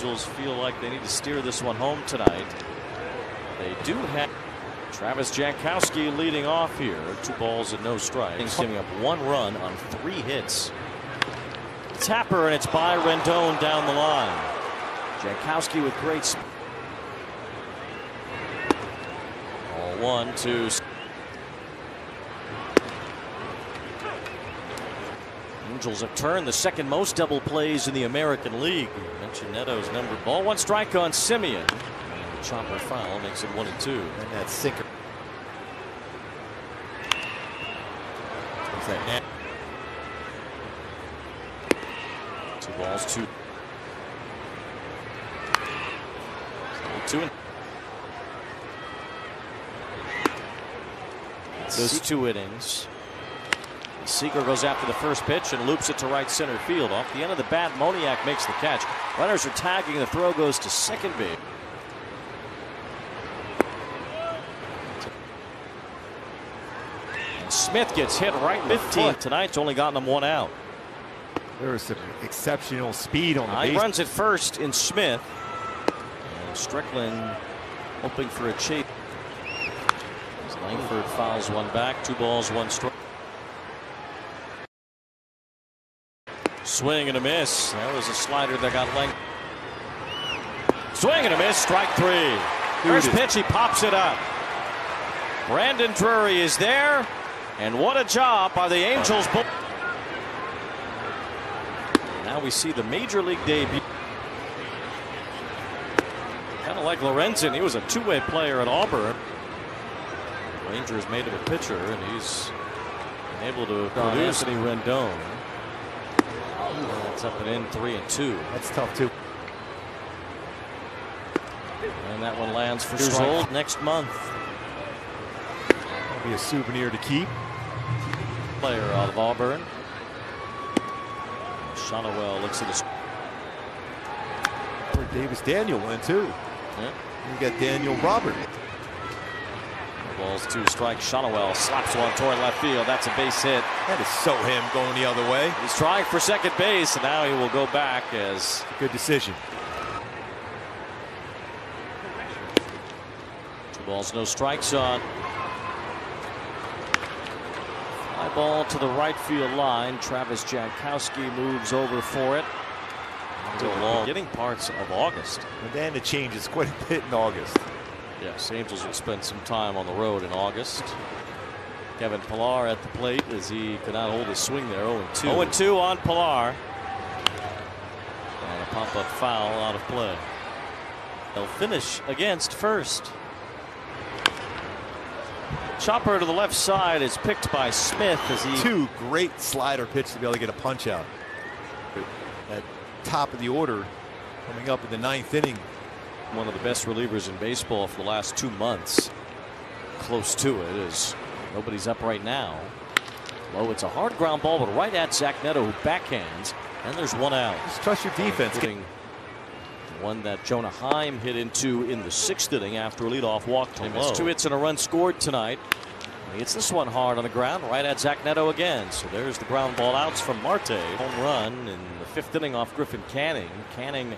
Angels feel like they need to steer this one home tonight. They do have Travis Jankowski leading off here. 2 balls and no strikes, giving up 1 run on 3 hits. Tapper, and it's by Rendon down the line. Jankowski with great speed. 1-2. Angels have turned the second most double plays in the American League. You mentioned Neto's number. Ball 1 strike on Semien. And the chopper foul makes it 1-2. And that sinker. What's that net? 2 balls, 2. 2. Those 2 innings. Seager goes after the first pitch and loops it to right center field. Off the end of the bat, Moniak makes the catch. Runners are tagging. The throw goes to second base. And Smith gets hit right in the 15 tonight. It's only gotten him 1 out. There is some exceptional speed on the base. He runs it first in Smith. And Strickland hoping for a chase. Langford fouls 1 back. 2 balls, 1 strike. Swing and a miss. That was a slider that got length. Swing and a miss. Strike 3. First pitch, he pops it up. Brandon Drury is there, and what a job by the Angels. Now we see the major league debut. Kind of like Lorenzen. He was a 2-way player at Auburn. Rangers made him a pitcher, and he's been able to produce. Anthony Rendon. That's up and in, 3-2. That's tough too. And that one lands for strike next month. That'll be a souvenir to keep. Player out of Auburn. Shonowell looks at his. Where Davis Daniel went too. Yeah. You got Daniel Robert. Balls 2 strikes. Shonowell slaps one toward left field. That's a base hit. That is so him going the other way. He's trying for second base, and now he will go back as good decision. 2 balls, no strikes on. Fly ball to the right field line. Travis Jankowski moves over for it. Beginning parts of August. And then it changes quite a bit in August. Yes, Angels will spend some time on the road in August. Kevin Pillar at the plate as he could not hold his swing there. 0-2. 0-2 on Pillar. And a pop-up foul out of play. They'll finish against first. Chopper to the left side is picked by Smith as he. 2 great slider pitches to be able to get a punch out. At top of the order coming up in the 9th inning. One of the best relievers in baseball for the last 2 months. Close to it as nobody's up right now. Low, it's a hard ground ball, but right at Zach Neto, who backhands, and there's 1 out. Just trust your defense. One that Jonah Heim hit into in the 6th inning after a leadoff walk to Low. 2 hits and a run scored tonight. He hits this one hard on the ground, right at Zach Neto again. So there's the ground ball outs from Marte. Home run in the 5th inning off Griffin Canning. Canning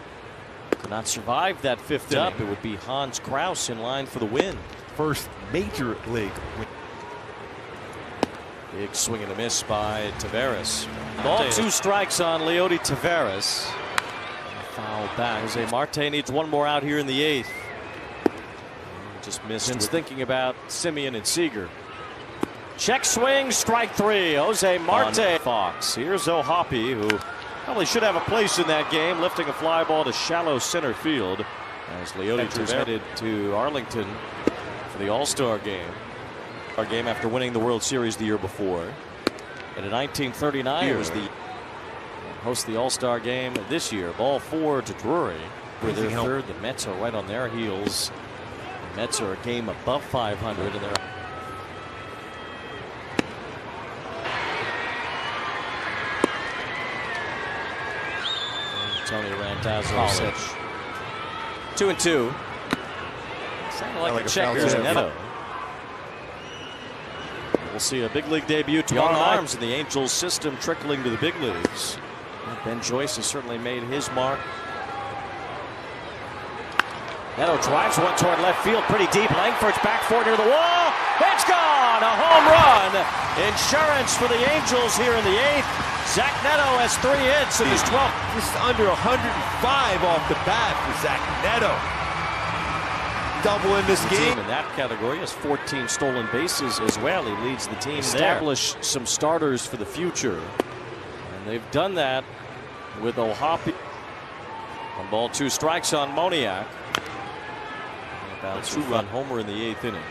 could not survive that 5th inning. It would be Hans Kraus in line for the win. First major league win. Big swing and a miss by Taveras. Ball 2 strikes on Leody Taveras. Foul back. Jose Marte needs 1 more out here in the 8th. Just missed. Since thinking about Semien and Seager. Check swing, strike 3. Jose Marte. Fox. Here's O'Hoppe, who probably should have a place in that game, lifting a fly ball to shallow center field as Leody is headed to Arlington for the All-Star game. Our game after winning the World Series the year before. And in 1939 it was the host the All-Star game this year. Ball 4 to Drury for their 3rd. The Mets are right on their heels. The Mets are a game above 500 and they're Tony Randazzo pitch. 2-2. Sounded like a check there, Neto. We'll see a big league debut tomorrow night. Arms in the Angels system trickling to the big leagues. Ben Joyce has certainly made his mark Neto drives one toward left field, pretty deep. Langford's back for it near the wall. It's gone! A home run! Insurance for the Angels here in the 8th. Zach Neto has 3 hits in his 12th. Just under 105 off the bat for Zach Neto. Double in this game. In that category has 14 stolen bases as well. He leads the team. Establish some starters for the future. And they've done that with O'Hoppe. 1 ball, 2 strikes on Moniak. About 2-run homer in the 8th inning.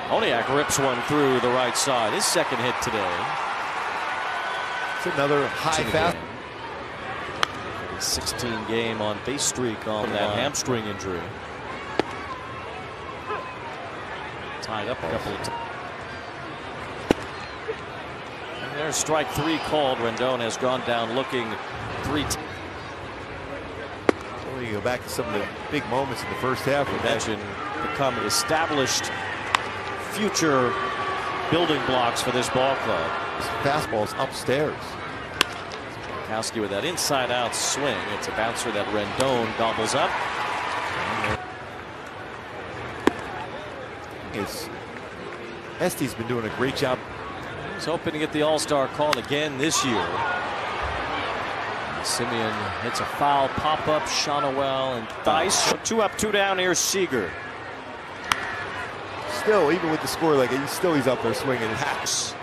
Moniak rips one through the right side. His 2nd hit today. It's another high fast. 16 game on base streak on that hamstring injury. Tied up a couple of times. And there's strike 3 called. Rendon has gone down looking 3 times. Well, you go back to some of the big moments in the first half. We mentioned become established future building blocks for this ball club. His fastball's upstairs. Kowski with that inside-out swing. It's a bouncer that Rendon gobbles up. Este's been doing a great job. He's hoping to get the All-Star call again this year. Simeon hits a foul pop-up. Shonowell and Thice. 2 up, 2 down. Here's Seager. Still, even with the score like it, he's up there swinging. It happens.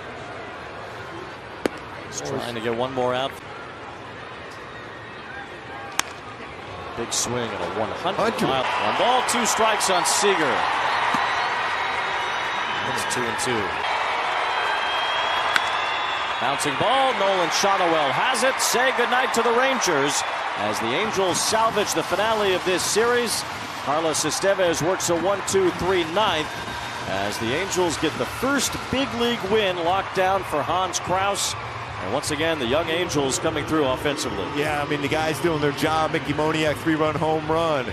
He's trying to get one more out. Big swing at a 100 mile. 1 ball, 2 strikes on Seager. It's 2-2. Bouncing ball. Nolan Shonowell has it. Say goodnight to the Rangers as the Angels salvage the finale of this series. Carlos Estevez works a 1-2-3 ninth as the Angels get the first big league win locked down for Hans Kraus. And once again, the young Angels coming through offensively. Yeah, I mean, the guys doing their job. Mickey Moniak, 3-run home run.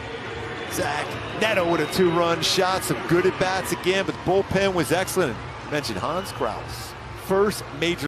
Zach Neto with a 2-run shot. Some good at-bats again, but the bullpen was excellent. I mentioned Hans Kraus. First major